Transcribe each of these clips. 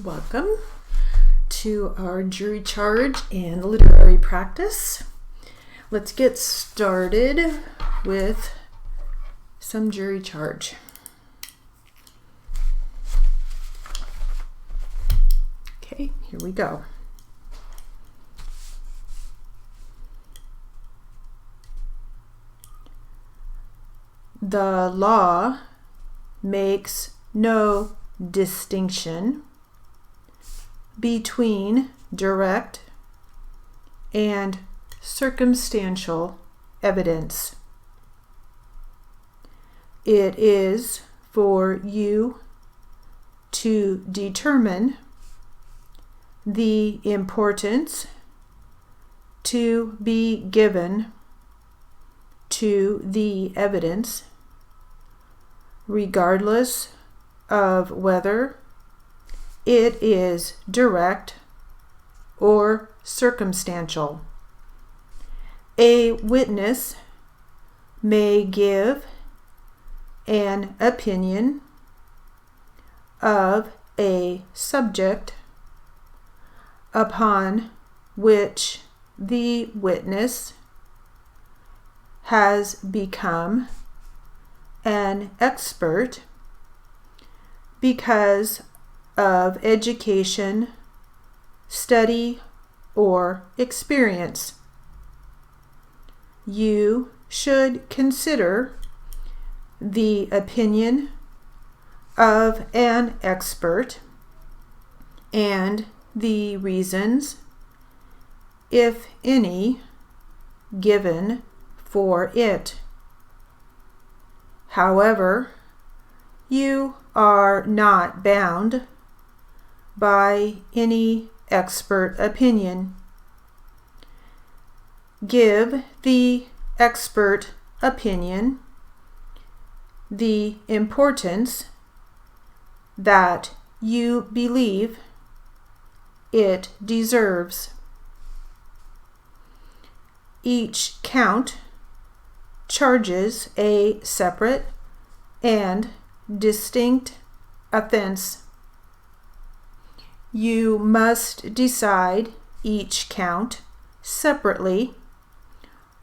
Welcome to our jury charge and literary practice. Let's get started with some jury charge. Okay, here we go. The law makes no distinction between direct and circumstantial evidence. It is for you to determine the importance to be given to the evidence, regardless of whether it is direct or circumstantial. A witness may give an opinion of a subject upon which the witness has become an expert because of education, study, or experience. You should consider the opinion of an expert and the reasons, if any, given for it. However, you are not bound by any expert opinion. Give the expert opinion the importance that you believe it deserves. Each count charges a separate and distinct offense. You must decide each count separately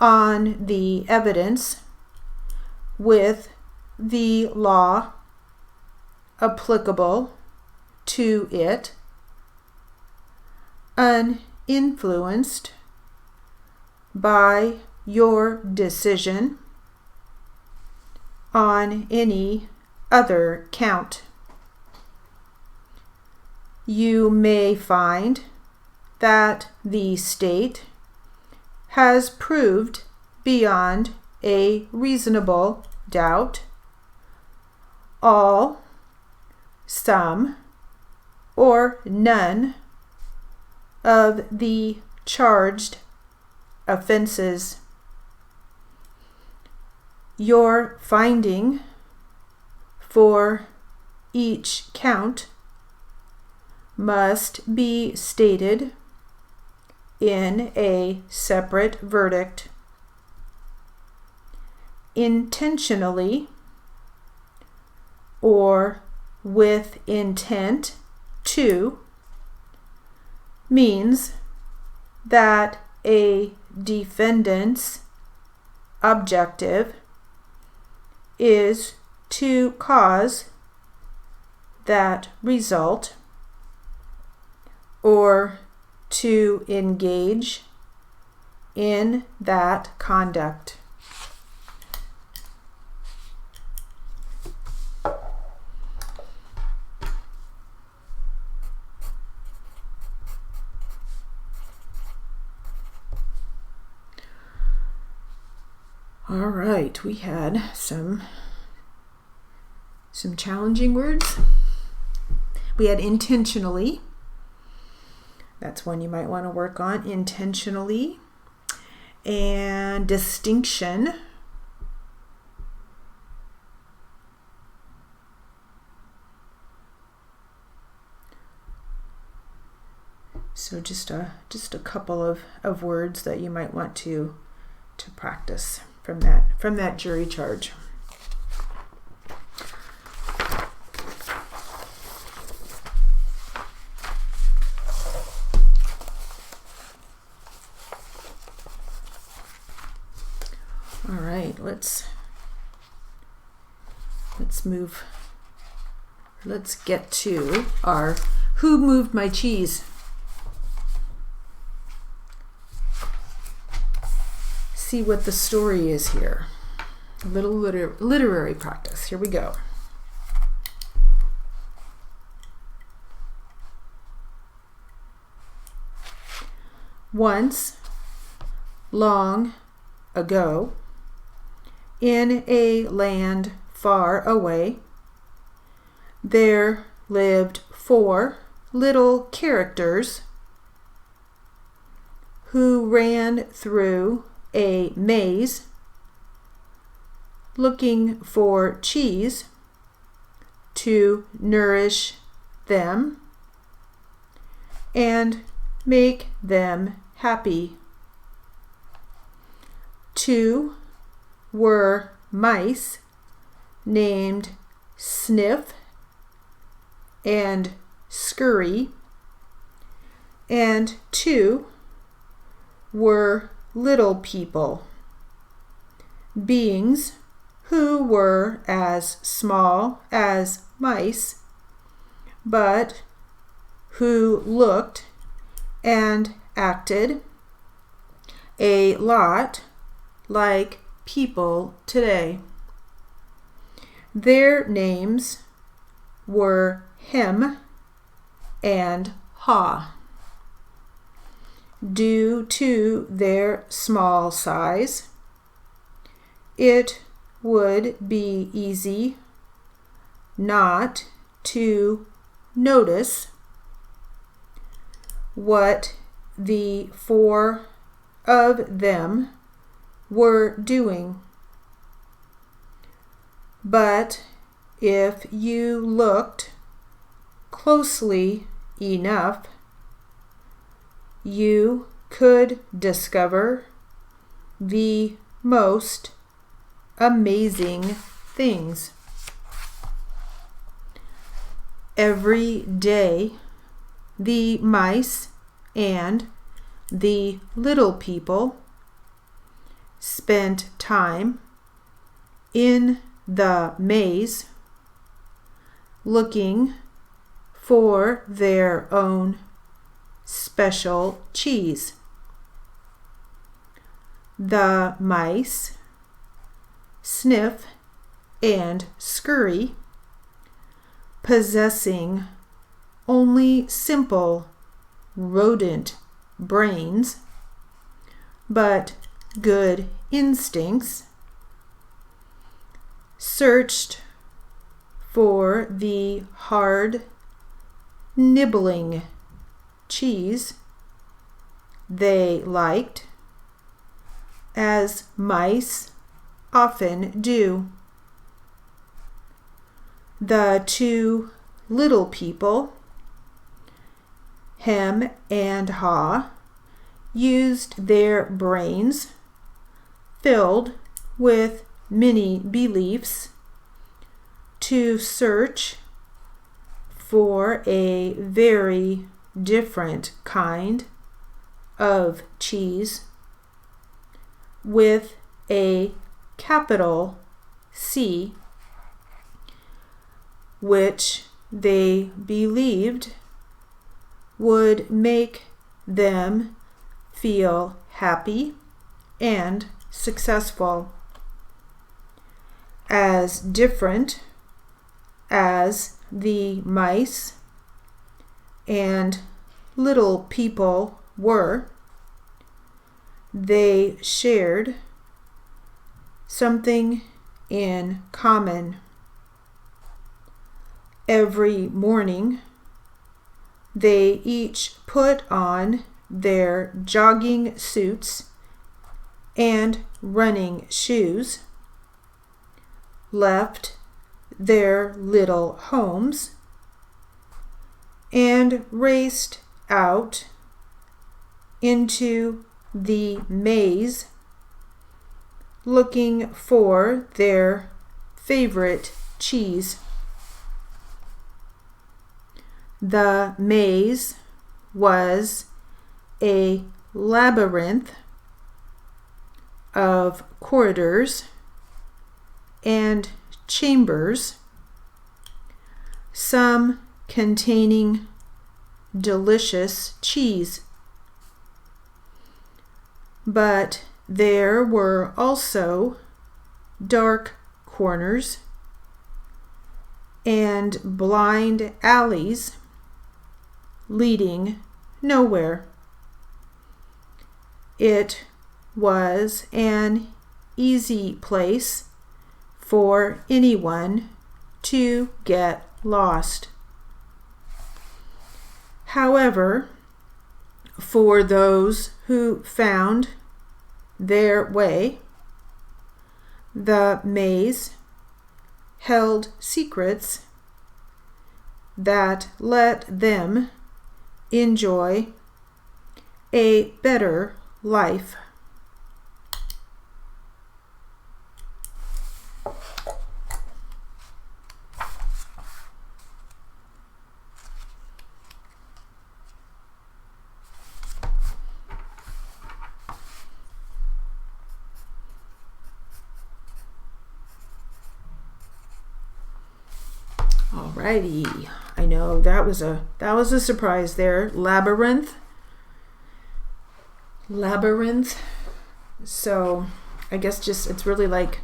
on the evidence with the law applicable to it, uninfluenced by your decision on any other count. You may find that the state has proved beyond a reasonable doubt all, some, or none of the charged offenses. Your finding for each count must be stated in a separate verdict. Intentionally or with intent to means that a defendant's objective is to cause that result or to engage in that conduct. All right, we had some challenging words. We had intentionally. That's one you might want to work on, intentionally. And distinction. So just a couple of words that you might want to practice from that jury charge. let's get to our Who Moved My Cheese? See what the story is here. A little literary practice. Here we go. Once, long ago, in a land far away, there lived 4 little characters who ran through a maze looking for cheese to nourish them and make them happy. 2 were mice named Sniff and Scurry, and 2 were little people, beings who were as small as mice, but who looked and acted a lot like people today. Their names were Hem and Haw. Due to their small size, it would be easy not to notice what the 4 of them were doing. But if you looked closely enough, you could discover the most amazing things. Every day, the mice and the little people spent time in the maze looking for their own special cheese. The mice, Sniff and Scurry, possessing only simple rodent brains, but good instincts, searched for the hard, nibbling cheese they liked, as mice often do. The 2 little people, Hem and Haw, used their brains filled with many beliefs to search for a very different kind of cheese with a capital C, which they believed would make them feel happy and successful. As different as the mice and little people were, they shared something in common. Every morning, they each put on their jogging suits and running shoes, left their little homes, and raced out into the maze looking for their favorite cheese. The maze was a labyrinth of corridors and chambers, some containing delicious cheese. But there were also dark corners and blind alleys leading nowhere. It was an easy place for anyone to get lost. However, for those who found their way, the maze held secrets that let them enjoy a better life. Alrighty, I know that was a surprise there. Labyrinth. So I guess just it's really like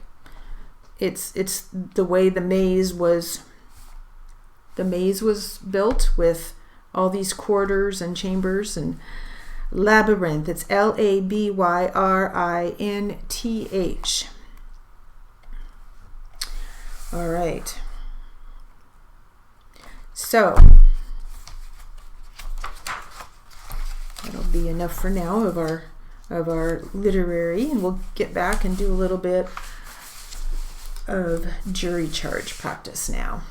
it's the way the maze was built with all these quarters and chambers, and labyrinth. It's Labyrintھ. All right. So that'll be enough for now of our literary, and we'll get back and do a little bit of jury charge practice now.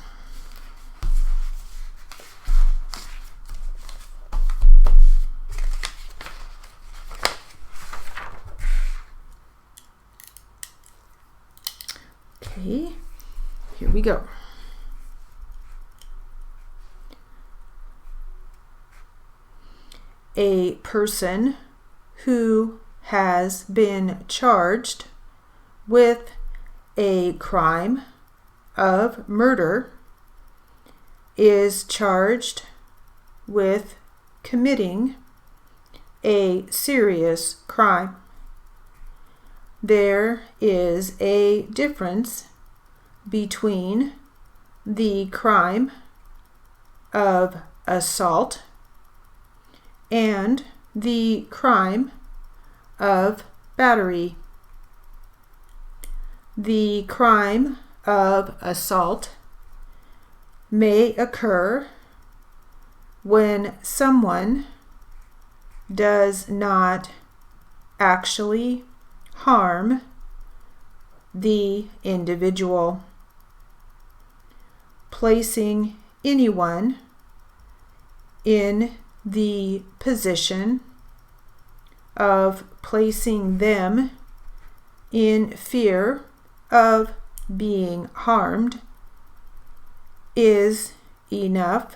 Okay, here we go. A person who has been charged with a crime of murder is charged with committing a serious crime. There is a difference between the crime of assault and the crime of battery. The crime of assault may occur when someone does not actually harm the individual. Placing anyone in the position of placing them in fear of being harmed is enough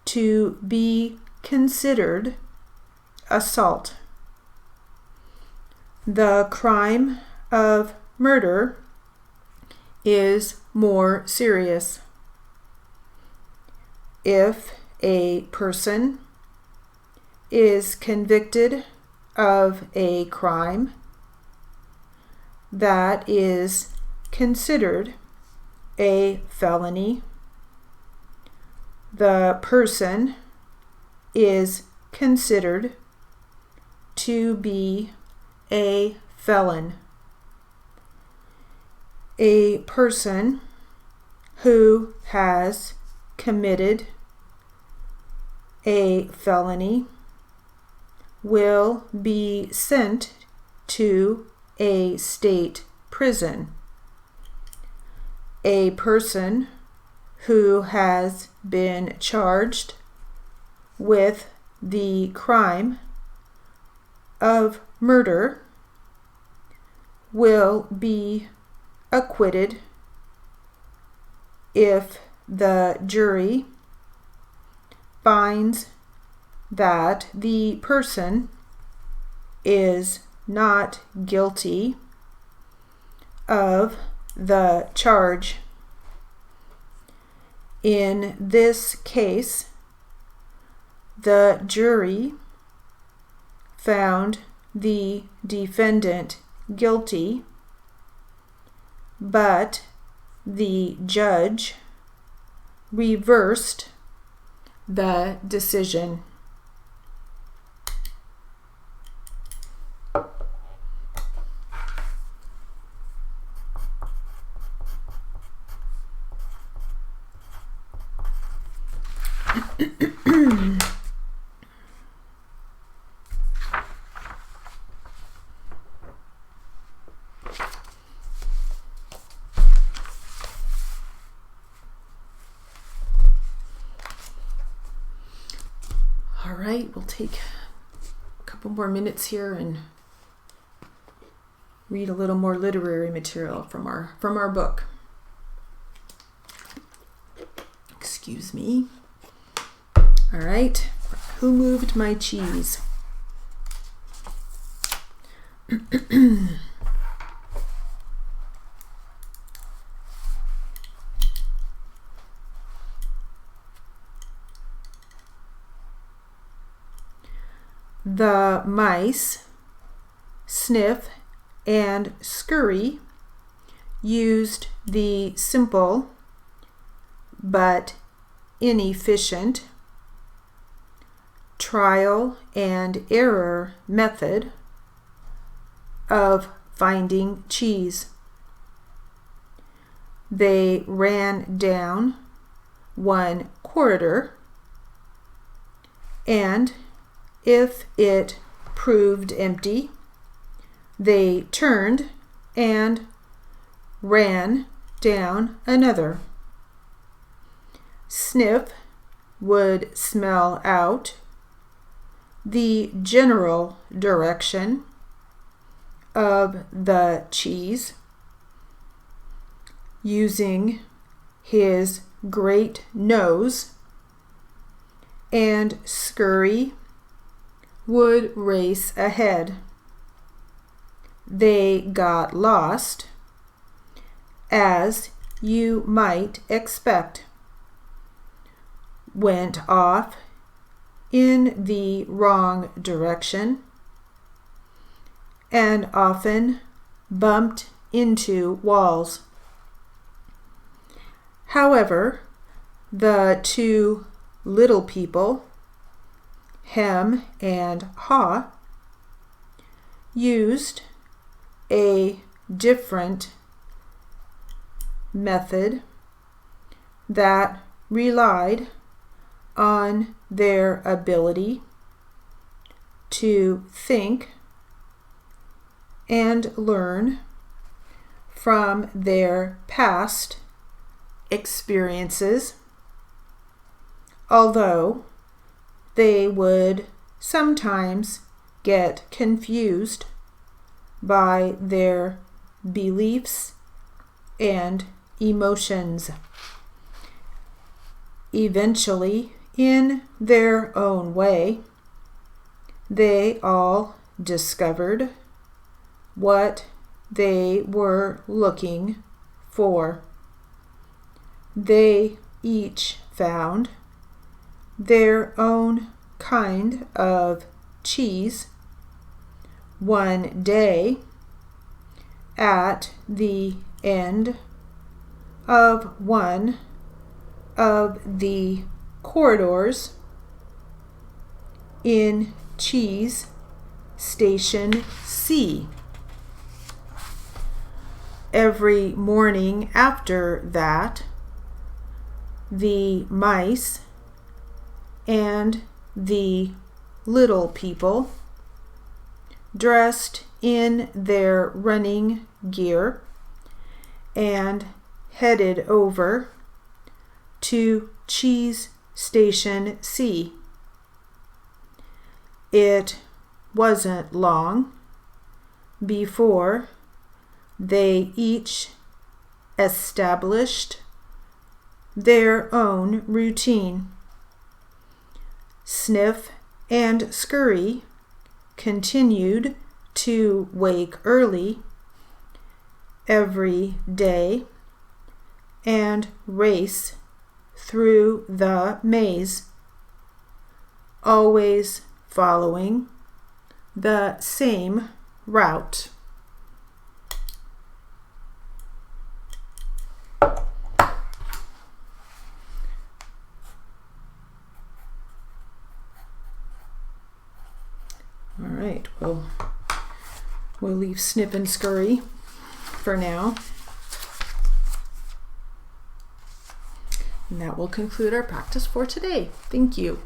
to be considered assault. The crime of murder is more serious. If a person is convicted of a crime that is considered a felony, the person is considered to be a felon. A person who has committed a felony will be sent to a state prison. A person who has been charged with the crime of murder will be acquitted if the jury finds that the person is not guilty of the charge. In this case, the jury found the defendant guilty, but the judge reversed the decision. All right, we'll take a couple more minutes here and read a little more literary material from our book. Excuse me. All right, who moved my cheese? The mice, Sniff and Scurry, used the simple but inefficient trial and error method of finding cheese. They ran down one corridor, and if it proved empty, they turned and ran down another. Sniff would smell out the general direction of the cheese using his great nose, and Scurry would race ahead. They got lost, as you might expect, went off in the wrong direction, and often bumped into walls. However, the two little people, Hem and Haw, used a different method that relied on their ability to think and learn from their past experiences, although they would sometimes get confused by their beliefs and emotions. Eventually, in their own way, they all discovered what they were looking for. They each found their own kind of cheese one day at the end of one of the corridors in Cheese Station C. Every morning after that, the mice and the little people, dressed in their running gear and headed over to Cheese Station C. It wasn't long before they each established their own routine. Sniff and Scurry continued to wake early every day and race through the maze, always following the same route. All right, well, we'll leave snip and scurry for now. And that will conclude our practice for today. Thank you.